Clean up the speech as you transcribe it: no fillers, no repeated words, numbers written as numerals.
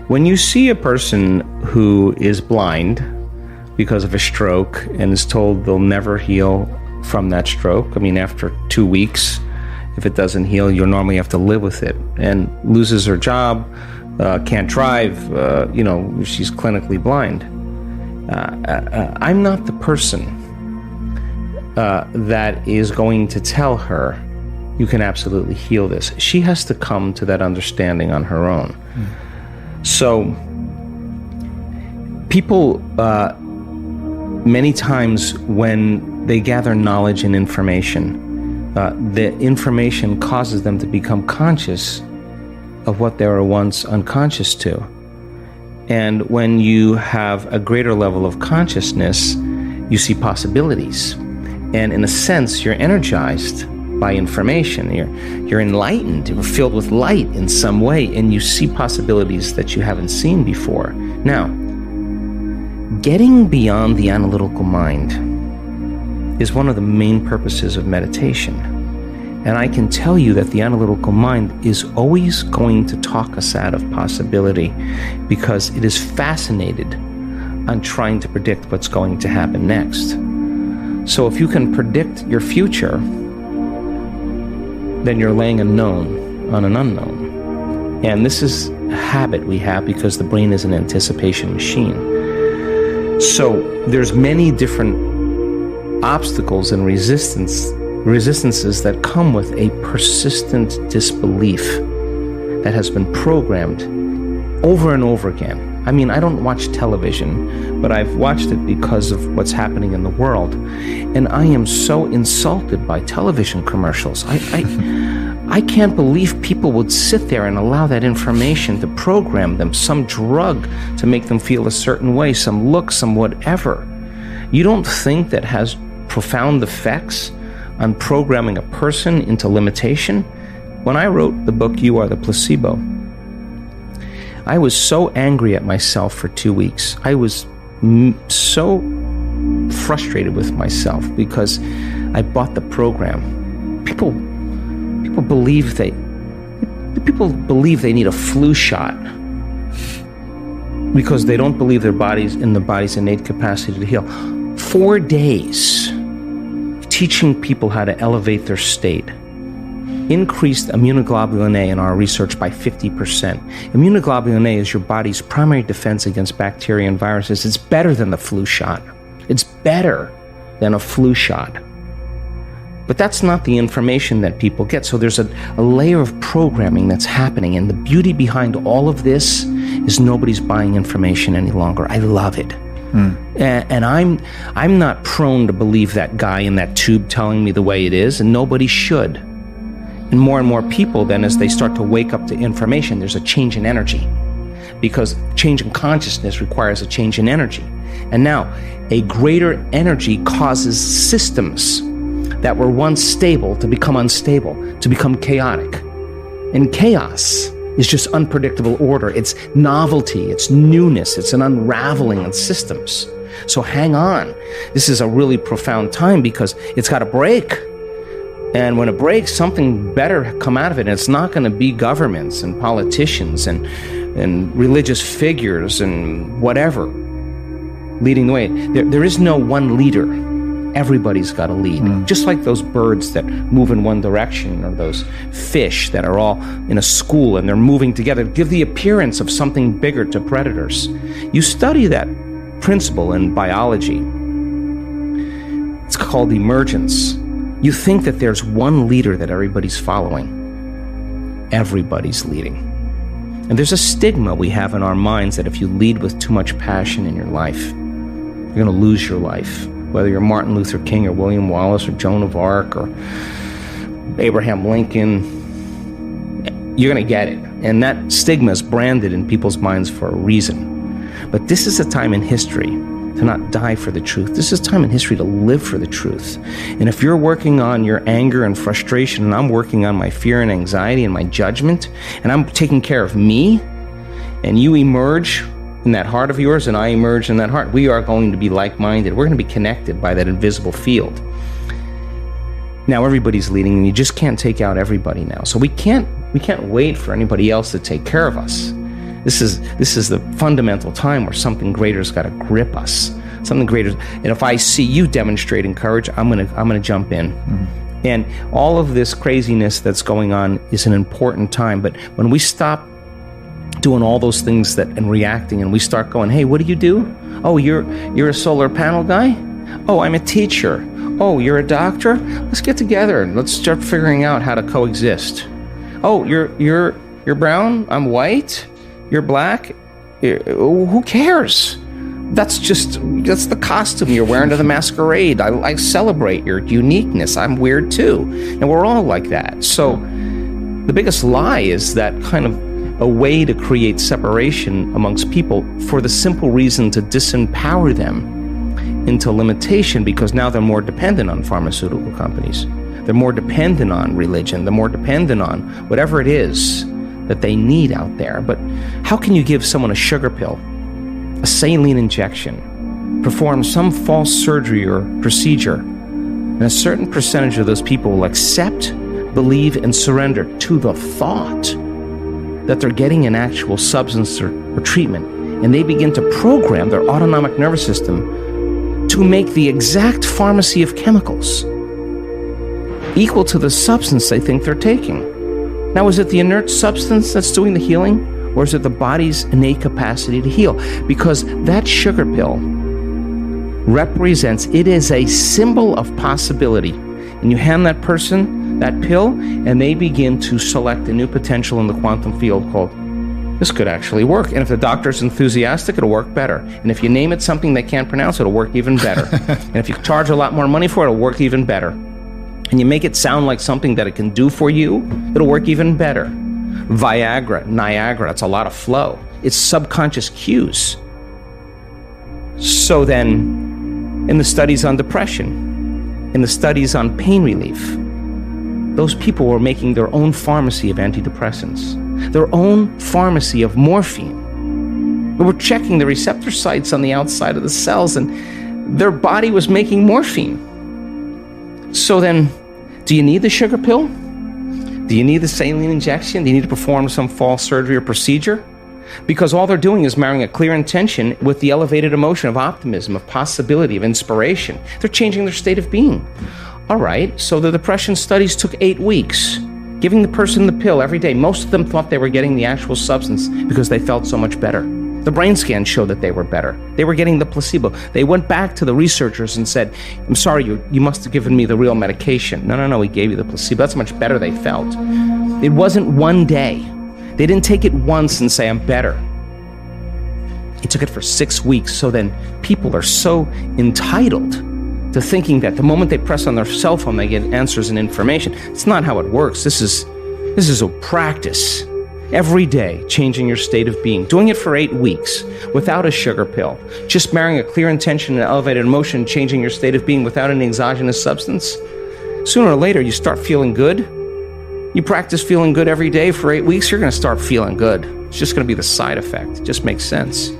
When you see a person who is blind because of a stroke and is told they'll never heal from that stroke, I mean, after 2 weeks, if it doesn't heal, you'll normally have to live with it, and loses her job, can't drive, she's clinically blind. I'm not the person that is going to tell her, you can absolutely heal this. She has to come to that understanding on her own. So people, many times when they gather knowledge and information, the information causes them to become conscious of what they were once unconscious to. And when you have a greater level of consciousness, you see possibilities. And in a sense, you're energized by information. You're enlightened, you're filled with light in some way, and you see possibilities that you haven't seen before. Now, getting beyond the analytical mind is one of the main purposes of meditation. And I can tell you that the analytical mind is always going to talk us out of possibility because it is fascinated on trying to predict what's going to happen next. So if you can predict your future, then you're laying a known on an unknown. And this is a habit we have because the brain is an anticipation machine. So there's many different obstacles and resistances that come with a persistent disbelief that has been programmed over and over again. I mean, I don't watch television, but I've watched it because of what's happening in the world. And I am so insulted by television commercials. I can't believe people would sit there and allow that information to program them, some drug to make them feel a certain way, some look, some whatever. You don't think that has profound effects on programming a person into limitation? When I wrote the book, You Are the Placebo, I was so angry at myself for 2 weeks. I was so frustrated with myself because I bought the program. People believe they need a flu shot because they don't believe the body's innate capacity to heal. 4 days teaching people how to elevate their state increased immunoglobulin A in our research by 50%. Immunoglobulin A is your body's primary defense against bacteria and viruses. It's better than the flu shot. It's better than a flu shot. But that's not the information that people get. So there's a layer of programming that's happening. And the beauty behind all of this is nobody's buying information any longer. I love it. And I'm not prone to believe that guy in that tube telling me the way it is, and nobody should. And more people then, as they start to wake up to information, there's a change in energy. Because change in consciousness requires a change in energy. And now, a greater energy causes systems that were once stable to become unstable, to become chaotic. And chaos is just unpredictable order. It's novelty, it's newness, it's an unraveling of systems. So hang on. This is a really profound time because it's got to break. And when it breaks, something better come out of it. And it's not going to be governments and politicians and religious figures and whatever leading the way. There is no one leader. Everybody's got to lead. Just like those birds that move in one direction, or those fish that are all in a school and they're moving together, give the appearance of something bigger to predators. You study that principle in biology. It's called emergence. You think that there's one leader that everybody's following. Everybody's leading. And there's a stigma we have in our minds that if you lead with too much passion in your life, you're going to lose your life. Whether you're Martin Luther King or William Wallace or Joan of Arc or Abraham Lincoln, you're going to get it. And that stigma is branded in people's minds for a reason. But this is a time in history to not die for the truth. This is time in history to live for the truth. And if you're working on your anger and frustration, and I'm working on my fear and anxiety and my judgment, and I'm taking care of me, and you emerge in that heart of yours, and I emerge in that heart, we are going to be like-minded. We're going to be connected by that invisible field. Now everybody's leading, and you just can't take out everybody now. So we can't wait for anybody else to take care of us. This is the fundamental time where something greater's got to grip us. Something greater. And if I see you demonstrating courage, I'm gonna jump in. Mm-hmm. And all of this craziness that's going on is an important time. But when we stop doing all those things and reacting, and we start going, hey, what do you do? Oh, you're a solar panel guy? Oh, I'm a teacher. Oh, you're a doctor? Let's get together and let's start figuring out how to coexist. Oh, you're brown, I'm white, you're black. Who cares? That's the costume you're wearing to the masquerade. I celebrate your uniqueness. I'm weird too. And we're all like that. So the biggest lie is that kind of a way to create separation amongst people for the simple reason to disempower them into limitation, because now they're more dependent on pharmaceutical companies. They're more dependent on religion. They're more dependent on whatever it is that they need out there. But how can you give someone a sugar pill, a saline injection, perform some false surgery or procedure, and a certain percentage of those people will accept, believe, and surrender to the thought that they're getting an actual substance or treatment, and they begin to program their autonomic nervous system to make the exact pharmacy of chemicals equal to the substance they think they're taking. Now, is it the inert substance that's doing the healing, or is it the body's innate capacity to heal? Because that sugar pill represents, it is a symbol of possibility. And you hand that person that pill, and they begin to select a new potential in the quantum field called, this could actually work. And if the doctor's enthusiastic, it'll work better. And if you name it something they can't pronounce, it'll work even better. And if you charge a lot more money for it, it'll work even better. And you make it sound like something that it can do for you, it'll work even better. Viagra, Niagara, it's a lot of flow. It's subconscious cues. So then, in the studies on depression, in the studies on pain relief, those people were making their own pharmacy of antidepressants, their own pharmacy of morphine. They were checking the receptor sites on the outside of the cells, and their body was making morphine. So then, do you need the sugar pill? Do you need the saline injection? Do you need to perform some false surgery or procedure? Because all they're doing is marrying a clear intention with the elevated emotion of optimism, of possibility, of inspiration. They're changing their state of being. All right, so the depression studies took 8 weeks, giving the person the pill every day. Most of them thought they were getting the actual substance because they felt so much better. The brain scan showed that they were better. They were getting the placebo. They went back to the researchers and said, I'm sorry, you must have given me the real medication. No, we gave you the placebo. That's how much better they felt. It wasn't one day. They didn't take it once and say, I'm better. He took it for 6 weeks. So then people are so entitled to thinking that the moment they press on their cell phone, they get answers and information. It's not how it works. This is a practice. Every day, changing your state of being, doing it for 8 weeks without a sugar pill, just marrying a clear intention and elevated emotion, changing your state of being without any exogenous substance. Sooner or later, you start feeling good. You practice feeling good every day for 8 weeks, you're going to start feeling good. It's just going to be the side effect. It just makes sense.